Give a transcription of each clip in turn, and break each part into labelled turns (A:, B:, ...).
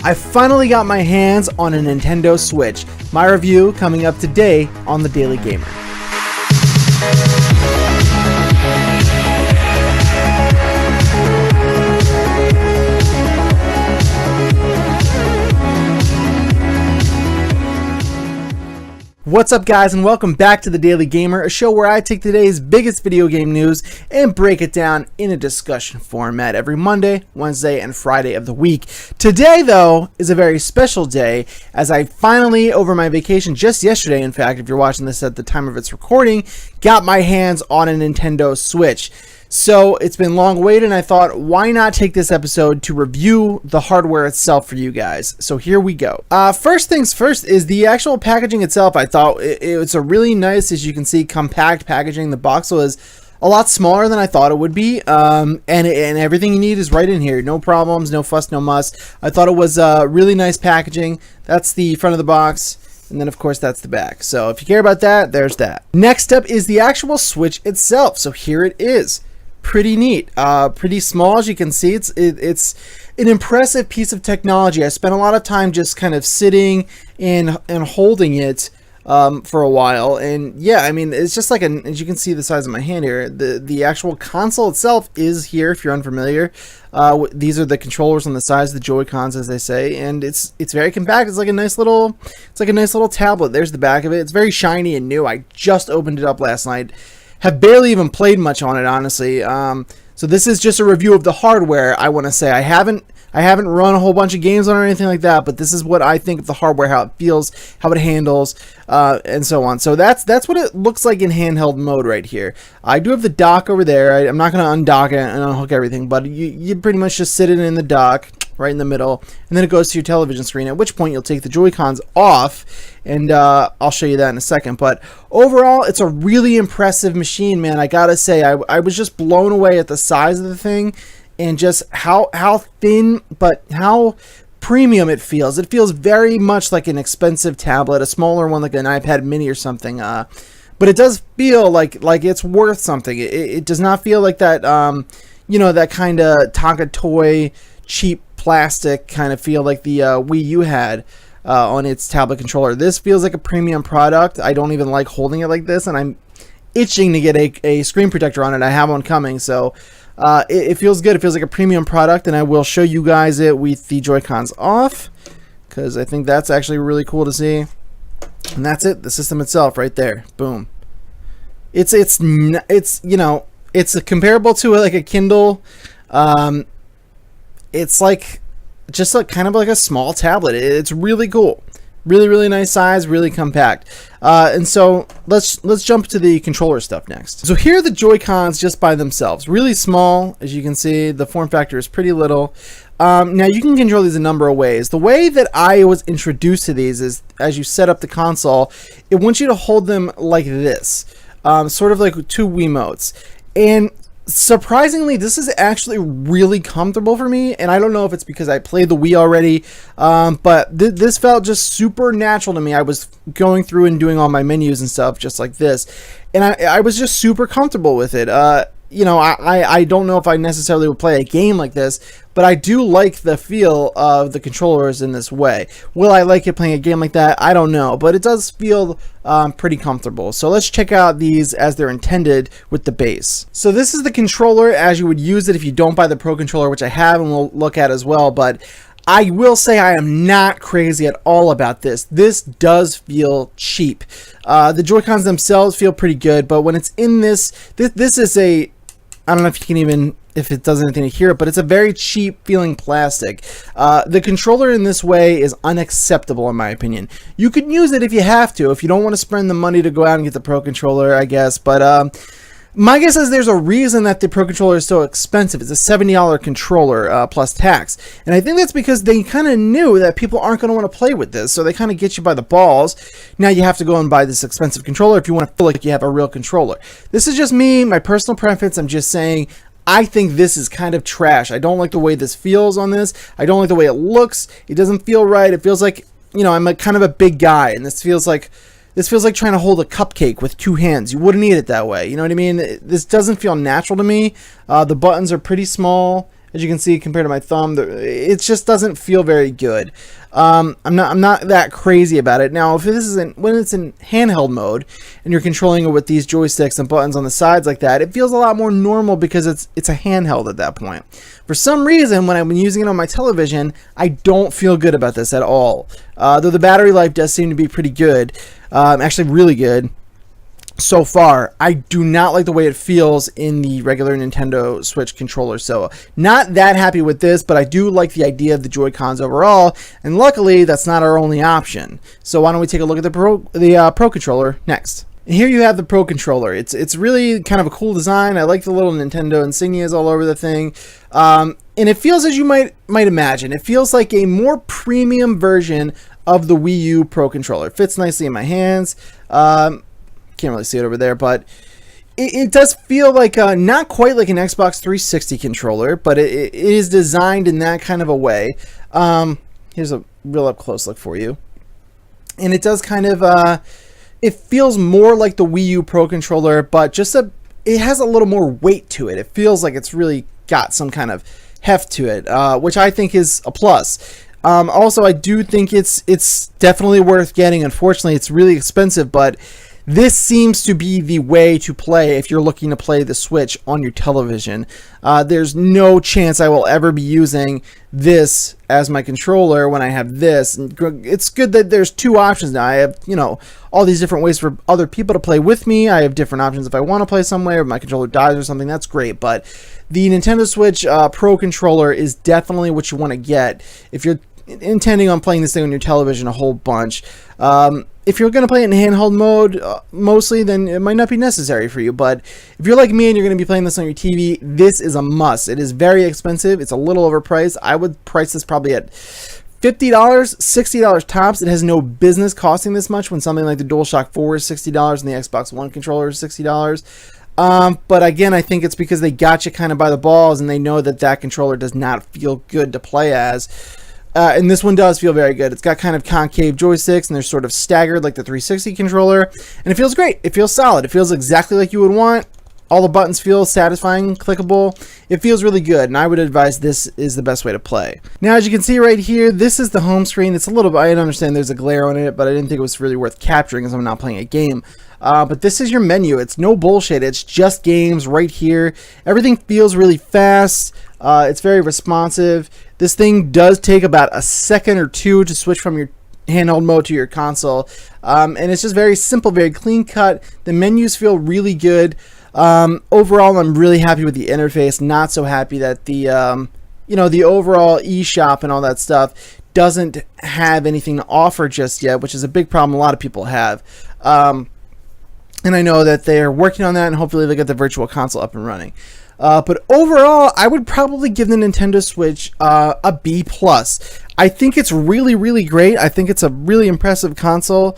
A: I finally got my hands on a Nintendo Switch. My review coming up today on The Daily Gamer. What's up, guys, and welcome back to The Daily Gamer, a show where I take today's biggest video game news and break it down in a discussion format every Monday, Wednesday, and Friday of the week. Today, though, is a very special day, as I finally, over my vacation just yesterday, in fact, if you're watching this at the time of its recording, got my hands on a Nintendo Switch. So it's been long waited, and I thought, why not take this episode to review the hardware itself for you guys? So here we go. First things first is the actual packaging itself. I thought it's a really nice, as you can see, compact packaging. The box was a lot smaller than I thought it would be, and everything you need is right in here. No problems, no fuss, no muss. I thought it was really nice packaging. That's the front of the box. And then, of course, that's the back. So if you care about that, there's that. Next up is the actual Switch itself. So here it is. Pretty neat, pretty small, as you can see. It's an impressive piece of technology. I spent a lot of time just kind of sitting and holding it for a while, and yeah, I mean, it's just like as you can see the size of my hand here. The actual console itself is here. If you're unfamiliar, these are the controllers on the sides, the Joy-Cons, as they say, and it's very compact. It's like a nice little tablet. There's the back of it. It's very shiny and new. I just opened it up last night. Have barely even played much on it, honestly. So this is just a review of the hardware. I want to say I haven't run a whole bunch of games on it or anything like that, but this is what I think of the hardware, how it feels, how it handles, and so on. So that's what it looks like in handheld mode right here. I do have the dock over there. I'm not going to undock it and unhook everything, but you pretty much just sit it in the dock right in the middle, and then it goes to your television screen, at which point you'll take the Joy-Cons off, and I'll show you that in a second. But overall, it's a really impressive machine, man. I gotta say, I was just blown away at the size of the thing, and just how thin, but how premium it feels. It feels very much like an expensive tablet, a smaller one like an iPad mini or something, but it does feel like it's worth something. It does not feel like that, that kind of Tonka toy, cheap plastic kind of feel like the Wii U had on its tablet controller. This feels like a premium product. I don't even like holding it like this, and I'm itching to get a screen protector on it. I have one coming, so it feels good. It feels like a premium product, and I will show you guys it with the Joy-Cons off, because I think that's actually really cool to see. And that's it, the system itself right there. Boom. It's comparable to like a Kindle. It's like just kind of like a small tablet. It's really cool, really nice size, really compact. And so let's jump to the controller stuff next. So here are the Joy-Cons just by themselves, really small. As you can see, the form factor is pretty little. Now you can control these a number of ways. The way that I was introduced to these is, as you set up the console, it wants you to hold them like this, sort of like two Wiimotes. And surprisingly, this is actually really comfortable for me, and I don't know if it's because I played the Wii already, but this felt just super natural to me. I was going through and doing all my menus and stuff just like this, and I was just super comfortable with it. I don't know if I necessarily would play a game like this, but I do like the feel of the controllers in this way. Will I like it playing a game like that? I don't know, but it does feel pretty comfortable. So let's check out these as they're intended with the base. So this is the controller as you would use it if you don't buy the Pro controller, which I have and we'll look at as well, but I will say I am not crazy at all about this. This does feel cheap. The Joy-Cons themselves feel pretty good, but when it's in this is a, I don't know if you can even, if it does anything to hear it, but it's a very cheap feeling plastic. The controller in this way is unacceptable in my opinion. You could use it if you have to, if you don't want to spend the money to go out and get the Pro controller, I guess, but my guess is there's a reason that the Pro controller is so expensive. It's a $70 controller plus tax. And I think that's because they kind of knew that people aren't going to want to play with this. So they kind of get you by the balls. Now you have to go and buy this expensive controller if you want to feel like you have a real controller. This is just me, my personal preference. I'm just saying, I think this is kind of trash. I don't like the way this feels on this. I don't like the way it looks. It doesn't feel right. It feels like, I'm kind of a big guy, and this feels like trying to hold a cupcake with two hands. You wouldn't eat it that way. You know what I mean? This doesn't feel natural to me. The buttons are pretty small, As you can see, compared to my thumb, it just doesn't feel very good. I'm not that crazy about it. Now, if this isn't when it's in handheld mode and you're controlling it with these joysticks and buttons on the sides like that, it feels a lot more normal because it's a handheld at that point. For some reason, when I've been using it on my television, I don't feel good about this at all. Though the battery life does seem to be pretty good, actually really good. So far, I do not like the way it feels in the regular Nintendo Switch controller, so not that happy with this, but I do like the idea of the Joy-Cons overall, and luckily that's not our only option. So why don't we take a look at the Pro Controller next. And here you have the Pro Controller. It's really kind of a cool design. I like the little Nintendo insignias all over the thing, and it feels, as you might imagine, it feels like a more premium version of the Wii U Pro Controller. It fits nicely in my hands. Can't really see it over there, but it does feel like not quite like an Xbox 360 controller, but it is designed in that kind of a way. Here's a real up close look for you, and it does kind of it feels more like the Wii U Pro Controller, but it has a little more weight to it. It feels like it's really got some kind of heft to it, which I think is a plus. Also, I do think it's definitely worth getting. Unfortunately, it's really expensive, but this seems to be the way to play if you're looking to play the Switch on your television. There's no chance I will ever be using this as my controller when I have this. And it's good that there's two options now. I have, all these different ways for other people to play with me. I have different options if I want to play somewhere, if my controller dies or something. That's great. But the Nintendo Switch Pro Controller is definitely what you want to get if you're intending on playing this thing on your television a whole bunch. If you're going to play it in handheld mode mostly, then it might not be necessary for you. But if you're like me and you're going to be playing this on your TV, this is a must. It is very expensive. It's a little overpriced. I would price this probably at $50, $60 tops. It has no business costing this much when something like the DualShock 4 is $60 and the Xbox One controller is $60. But again, I think it's because they got you kind of by the balls and they know that controller does not feel good to play as. And this one does feel very good. It's got kind of concave joysticks and they're sort of staggered like the 360 controller. And it feels great. It feels solid. It feels exactly like you would want. All the buttons feel satisfying, clickable. It feels really good, and I would advise this is the best way to play. Now, as you can see right here, this is the home screen. It's a little bit, I understand there's a glare on it, but I didn't think it was really worth capturing as I'm not playing a game. But this is your menu. It's no bullshit. It's just games right here. Everything feels really fast. It's very responsive. This thing does take about a second or two to switch from your handheld mode to your console. And it's just very simple, very clean cut. The menus feel really good. Overall, I'm really happy with the interface. Not so happy that the the overall eShop and all that stuff doesn't have anything to offer just yet, which is a big problem a lot of people have. And I know that they're working on that, and hopefully they'll get the Virtual Console up and running. But overall, I would probably give the Nintendo Switch a B+. I think it's really, really great. I think it's a really impressive console.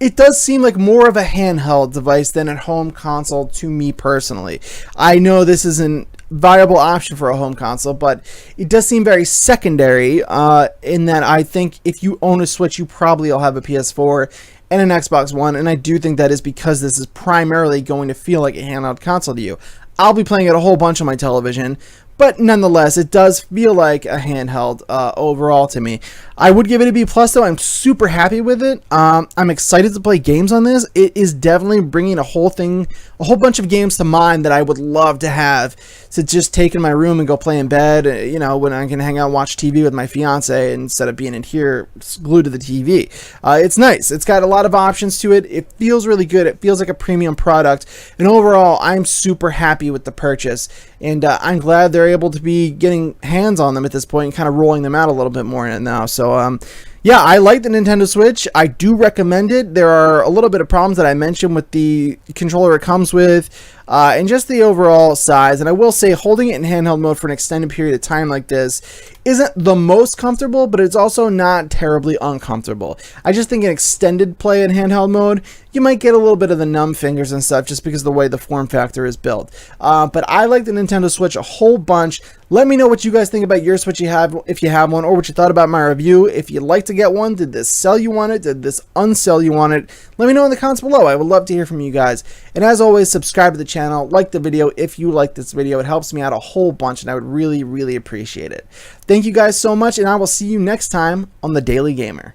A: It does seem like more of a handheld device than a home console to me personally. I know this isn't a viable option for a home console, but it does seem very secondary in that I think if you own a Switch, you probably will have a PS4 and an Xbox One, and I do think that is because this is primarily going to feel like a handheld console to you. I'll be playing it a whole bunch on my television, but nonetheless, it does feel like a handheld overall to me. I would give it a B+, though. I'm super happy with it. I'm excited to play games on this. It is definitely bringing a whole bunch of games to mind that I would love to have to just take in my room and go play in bed, when I can hang out and watch TV with my fiance instead of being in here glued to the TV. It's nice. It's got a lot of options to it. It feels really good. It feels like a premium product. And overall, I'm super happy with the purchase. And I'm glad they're able to be getting hands on them at this point and kind of rolling them out a little bit more now. So, yeah, I like the Nintendo Switch. I do recommend it. There are a little bit of problems that I mentioned with the controller it comes with and just the overall size. And I will say holding it in handheld mode for an extended period of time like this isn't the most comfortable, but it's also not terribly uncomfortable. I just think an extended play in handheld mode, you might get a little bit of the numb fingers and stuff just because of the way the form factor is built. But I like the Nintendo Switch a whole bunch. Let me know what you guys think about your Switch if you have one, or what you thought about my review. If you'd like to get one, did this sell you on it? Did this unsell you on it? Let me know in the comments below. I would love to hear from you guys. And as always, subscribe to the channel channel, like the video if you like this video. It helps me out a whole bunch, and I would really, really appreciate it. Thank you guys so much, and I will see you next time on The Daily Gamer.